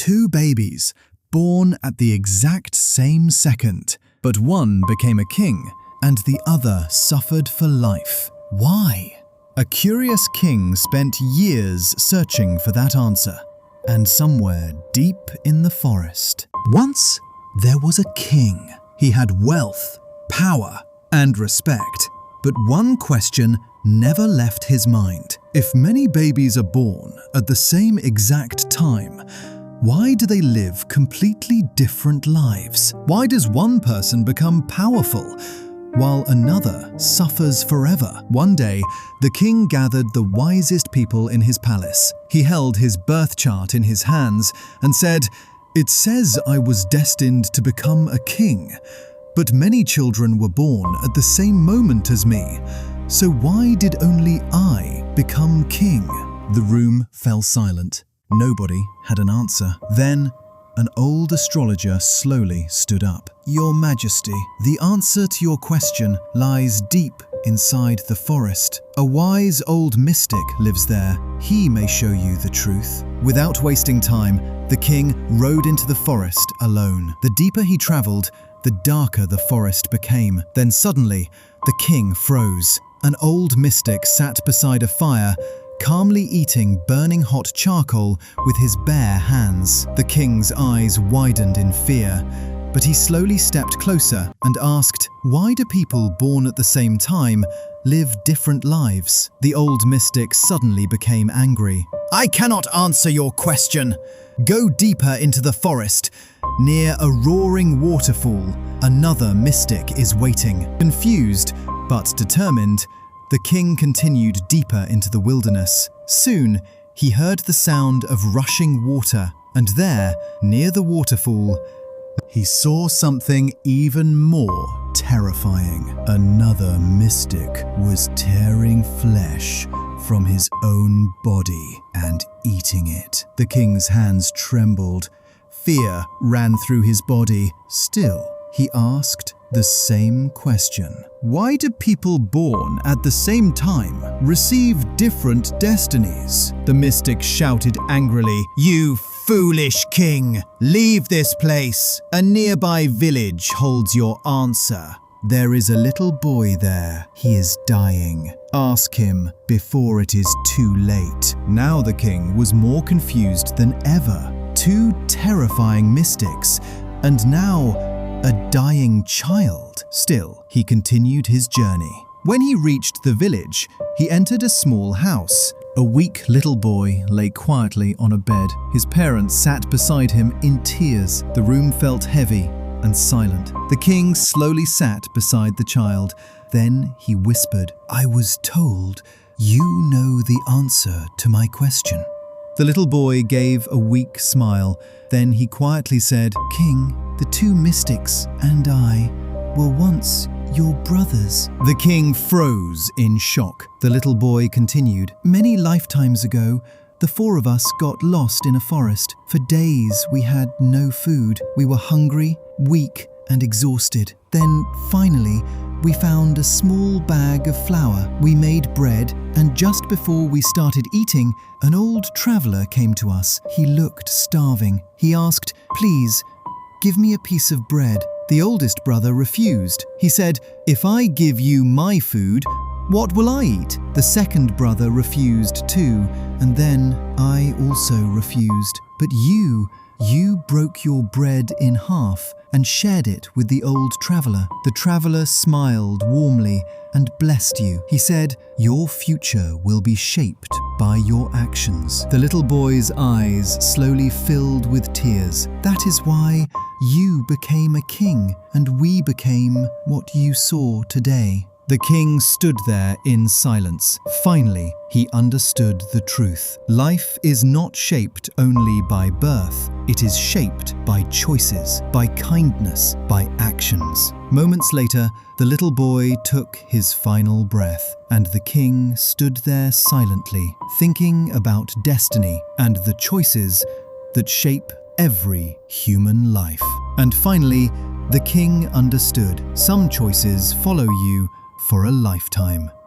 two babies, born at the exact same second. But one became a king, and the other suffered for life. Why? A curious king spent years searching for that answer. And somewhere deep in the forest, once there was a king. He had wealth, power, and respect. But one question never left his mind. If many babies are born at the same exact time, why do they live completely different lives? Why does one person become powerful while another suffers forever? One day, the king gathered the wisest people in his palace. He held his birth chart in his hands and said, "It says I was destined to become a king, but many children were born at the same moment as me. So why did only I become king?" The room fell silent. Nobody had an answer. Then, an old astrologer slowly stood up. "Your Majesty, the answer to your question lies deep inside the forest. A wise old mystic lives there. He may show you the truth." Without wasting time, the king rode into the forest alone. The deeper he traveled, the darker the forest became. Then suddenly, the king froze. An old mystic sat beside a fire, calmly eating burning hot charcoal with his bare hands. The king's eyes widened in fear, but he slowly stepped closer and asked, "Why do people born at the same time live different lives?" The old mystic suddenly became angry. "I cannot answer your question. Go deeper into the forest. Near a roaring waterfall, another mystic is waiting." Confused but determined, the king continued deeper into the wilderness. Soon, he heard the sound of rushing water, and there, near the waterfall, he saw something even more terrifying. Another mystic was tearing flesh from his own body and eating it. The king's hands trembled. Fear ran through his body. Still, he asked the same question. "Why do people born at the same time receive different destinies?" The mystic shouted angrily, "You foolish king! Leave this place! A nearby village holds your answer. There is a little boy there. He is dying. Ask him before it is too late." Now the king was more confused than ever. Two terrifying mystics, and now a dying child. Still, he continued his journey. When he reached the village, he entered a small house. A weak little boy lay quietly on a bed. His parents sat beside him in tears. The room felt heavy and silent. The king slowly sat beside the child. Then he whispered, "I was told you know the answer to my question." The little boy gave a weak smile. Then he quietly said, "King, the two mystics and I were once your brothers." The king froze in shock. The little boy continued, "Many lifetimes ago, the four of us got lost in a forest. For days we had no food. We were hungry, weak, and exhausted. Then, finally, we found a small bag of flour. We made bread, and just before we started eating, an old traveler came to us. He looked starving. He asked, 'Please, give me a piece of bread.' The oldest brother refused. He said, 'If I give you my food, what will I eat?' The second brother refused too, and then I also refused. But you broke your bread in half and shared it with the old traveler. The traveler smiled warmly and blessed you. He said, 'Your future will be shaped by your actions.' The little boy's eyes slowly filled with tears. That is why you became a king, and we became what you saw today." The king stood there in silence. Finally, he understood the truth. Life is not shaped only by birth. It is shaped by choices, by kindness, by actions. Moments later, the little boy took his final breath, and the king stood there silently, thinking about destiny and the choices that shape every human life. And finally, the king understood. Some choices follow you for a lifetime.